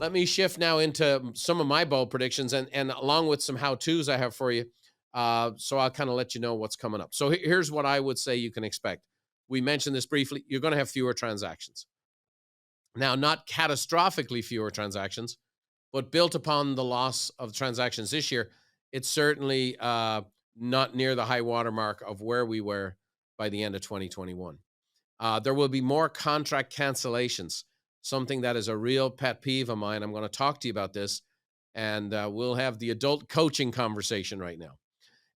let me shift now into some of my bold predictions and along with some how-tos I have for you. So I'll kind of let you know what's coming up. So here's what I would say you can expect. We mentioned this briefly. You're going to have fewer transactions. Now, not catastrophically fewer transactions, but built upon the loss of transactions this year, it's certainly not near the high water mark of where we were by the end of 2021. There will be more contract cancellations, something that is a real pet peeve of mine. I'm going to talk to you about this, and we'll have the adult coaching conversation right now.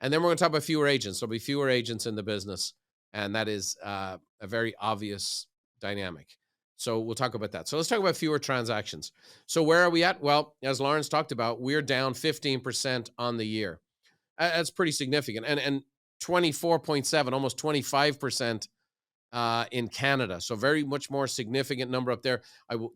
And then we're going to talk about fewer agents. There'll be fewer agents in the business, and that is a very obvious dynamic. So we'll talk about that. So let's talk about fewer transactions. So where are we at? Well, as Lawrence talked about, we're down 15% on the year. That's pretty significant. And 24.7, almost 25% in Canada. So very much more significant number up there.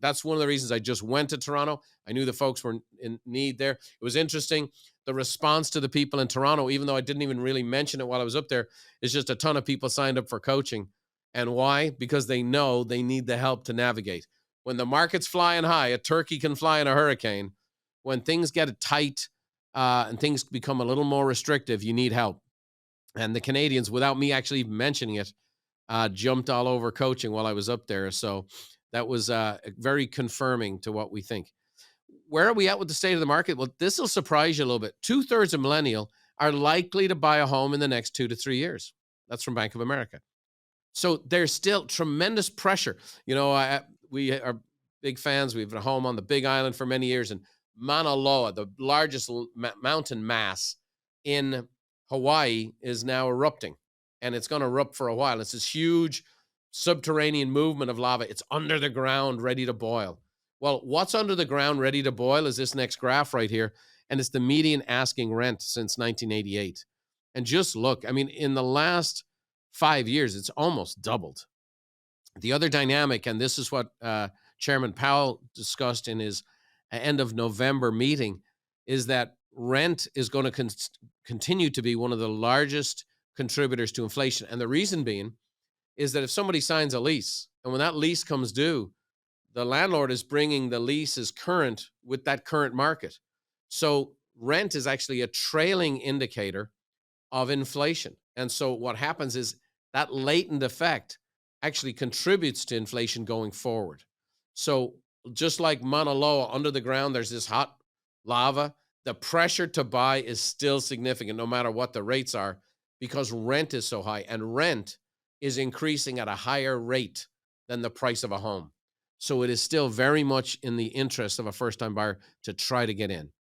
That's one of the reasons I just went to Toronto. I knew the folks were in need there. It was interesting. The response to the people in Toronto, even though I didn't even really mention it while I was up there, is just a ton of people signed up for coaching. And why? Because they know they need the help to navigate. When the market's flying high, a turkey can fly in a hurricane. When things get tight and things become a little more restrictive, you need help. And the Canadians, without me actually even mentioning it, jumped all over coaching while I was up there. So that was very confirming to what we think. Where are we at with the state of the market? Well, this will surprise you a little bit. 2/3 of millennial are likely to buy a home in the next 2 to 3 years. That's from Bank of America. So there's still tremendous pressure. We are big fans. We've had a home on the Big Island for many years, and Mauna Loa, the largest mountain mass in Hawaii, is now erupting, and it's going to erupt for a while. It's this huge subterranean movement of lava. It's under the ground, ready to boil. Well, what's under the ground ready to boil is this next graph right here, and it's the median asking rent since 1988. And just look, I mean, in the last 5 years, it's almost doubled. The other dynamic, and this is what Chairman Powell discussed in his end of November meeting, is that rent is going to continue to be one of the largest contributors to inflation. And the reason being is that if somebody signs a lease, and when that lease comes due, the landlord is bringing the leases current with that current market. So rent is actually a trailing indicator of inflation. And so what happens is that latent effect actually contributes to inflation going forward. So just like Mauna Loa, under the ground, there's this hot lava. The pressure to buy is still significant no matter what the rates are, because rent is so high, and rent is increasing at a higher rate than the price of a home. So it is still very much in the interest of a first-time buyer to try to get in.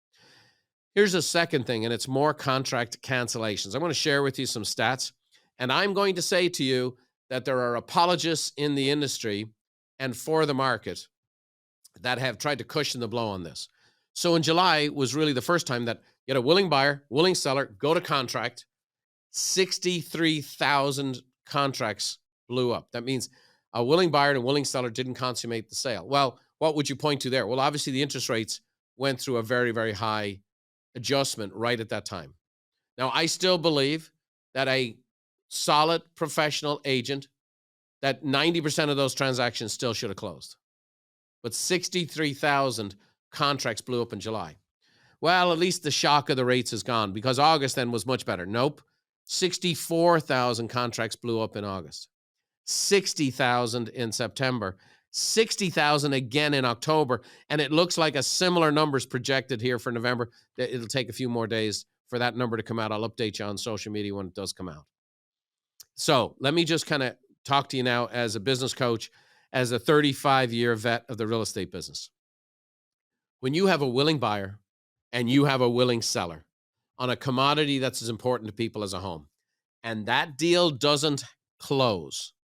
Here's a second thing, and it's more contract cancellations. I'm going to share with you some stats, and I'm going to say to you that there are apologists in the industry and for the market that have tried to cushion the blow on this. So in July was really the first time that you had a willing buyer, willing seller, go to contract. 63,000 contracts blew up. That means a willing buyer and a willing seller didn't consummate the sale. Well, what would you point to there? Well, obviously the interest rates went through a very, very high adjustment right at that time. Now, I still believe that a solid professional agent, that 90% of those transactions still should have closed. But 63,000 contracts blew up in July. Well, at least the shock of the rates is gone, because August then was much better. Nope. 64,000 contracts blew up in August. 60,000 in September. 60,000 again in October. And it looks like a similar number is projected here for November. It'll take a few more days for that number to come out. I'll update you on social media when it does come out. So let me just kind of talk to you now as a business coach, as a 35-year vet of the real estate business. When you have a willing buyer and you have a willing seller on a commodity that's as important to people as a home, and that deal doesn't close,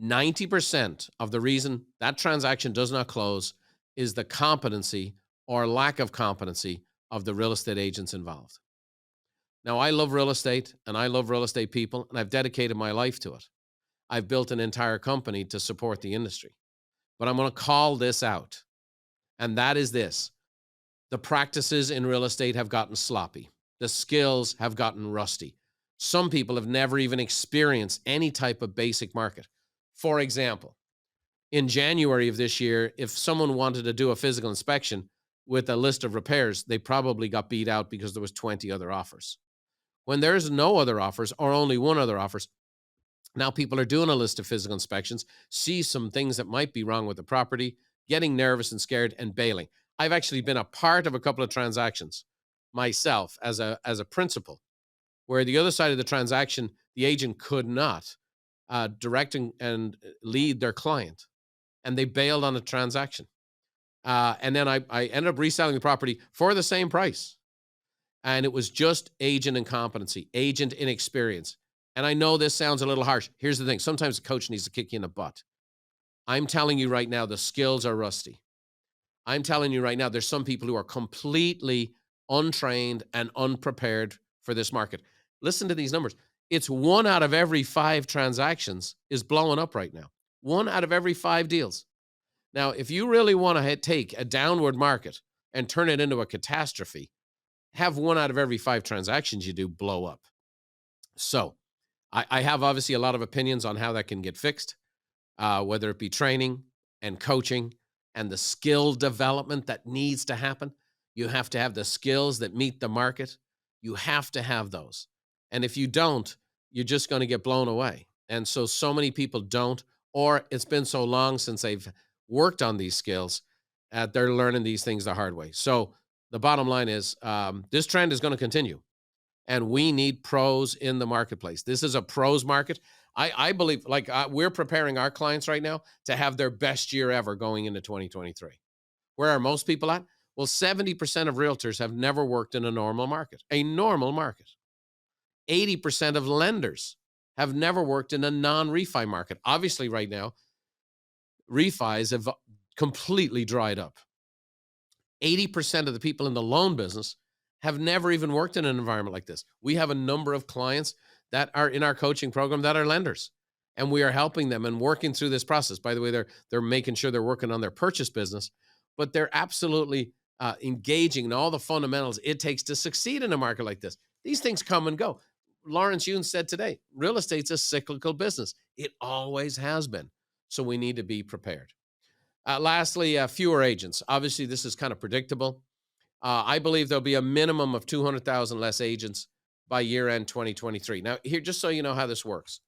90% of the reason that transaction does not close is the competency or lack of competency of the real estate agents involved. Now, I love real estate and I love real estate people, and I've dedicated my life to it. I've built an entire company to support the industry. But I'm going to call this out, and that is this. The practices in real estate have gotten sloppy. The skills have gotten rusty. Some people have never even experienced any type of basic market. For example, In January of this year, if someone wanted to do a physical inspection with a list of repairs, they probably got beat out because there was 20 other offers. When there's no other offers or only one other offers, now people are doing a list of physical inspections, see some things that might be wrong with the property, getting nervous and scared and bailing. I've actually been a part of a couple of transactions myself as a principal, where the other side of the transaction, the agent could not direct and lead their client, and they bailed on a transaction. And then I ended up reselling the property for the same price. And it was just agent incompetency, agent inexperience. And I know this sounds a little harsh. Here's the thing. Sometimes the coach needs to kick you in the butt. I'm telling you right now, the skills are rusty. I'm telling you right now, there's some people who are completely untrained and unprepared for this market. Listen to these numbers. It's 1 out of every 5 transactions is blowing up right now. 1 out of every 5 deals. Now, if you really want to take a downward market and turn it into a catastrophe, have 1 out of every 5 transactions you do blow up. So I have obviously a lot of opinions on how that can get fixed, whether it be training and coaching and the skill development that needs to happen. You have to have the skills that meet the market. You have to have those. And if you don't, you're just going to get blown away. And so many people don't, or it's been so long since they've worked on these skills, they're learning these things the hard way. So the bottom line is this trend is going to continue, and we need pros in the marketplace. This is a pros market. I believe, like, we're preparing our clients right now to have their best year ever going into 2023. Where are most people at? Well, 70% of realtors have never worked in a normal market, a normal market. 80% of lenders have never worked in a non-refi market. Obviously, right now, refis have completely dried up. 80% of the people in the loan business have never even worked in an environment like this. We have a number of clients that are in our coaching program that are lenders, and we are helping them and working through this process. By the way, they're making sure they're working on their purchase business, but they're absolutely engaging in all the fundamentals it takes to succeed in a market like this. These things come and go. Lawrence Yun said today, real estate's a cyclical business. It always has been. So we need to be prepared. Lastly, fewer agents. Obviously, this is kind of predictable. I believe there'll be a minimum of 200,000 less agents by year end 2023. Now, here, just so you know how this works.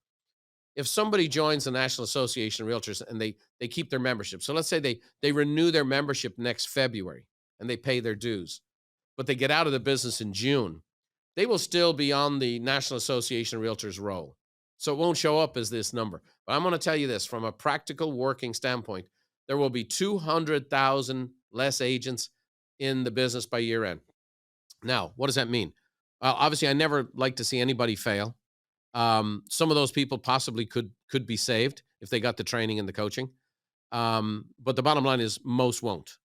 If somebody joins the National Association of Realtors and they keep their membership, so let's say they renew their membership next February and they pay their dues, but they get out of the business in June, they will still be on the National Association of Realtors roll. So it won't show up as this number. But I'm going to tell you this, from a practical working standpoint, there will be 200,000 less agents in the business by year end. Now, what does that mean? Obviously, I never like to see anybody fail. Some of those people possibly could be saved if they got the training and the coaching. But the bottom line is most won't.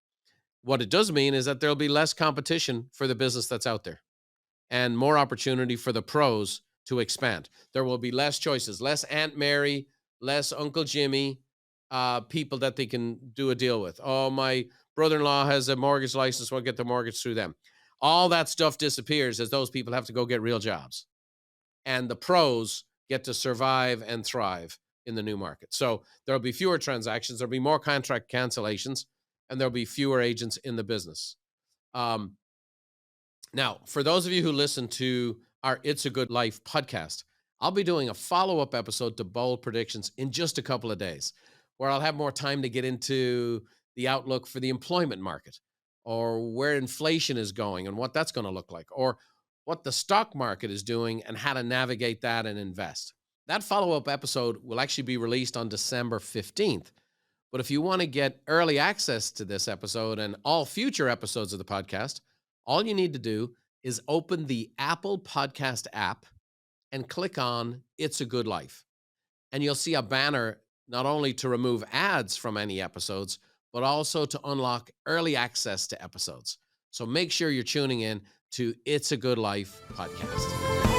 What it does mean is that there'll be less competition for the business that's out there and more opportunity for the pros to expand. There will be less choices, less Aunt Mary, less Uncle Jimmy, people that they can do a deal with. Oh, my brother-in-law has a mortgage license, we'll get the mortgage through them. All that stuff disappears as those people have to go get real jobs. And the pros get to survive and thrive in the new market. So there'll be fewer transactions, there'll be more contract cancellations, and there'll be fewer agents in the business. Now, for those of you who listen to our It's a Good Life podcast, I'll be doing a follow-up episode to Bold Predictions in just a couple of days, where I'll have more time to get into the outlook for the employment market, or where inflation is going and what that's going to look like, or what the stock market is doing and how to navigate that and invest. That follow-up episode will actually be released on December 15th. But if you want to get early access to this episode and all future episodes of the podcast, all you need to do is open the Apple Podcast app and click on It's a Good Life. And you'll see a banner not only to remove ads from any episodes, but also to unlock early access to episodes. So make sure you're tuning in to It's a Good Life podcast.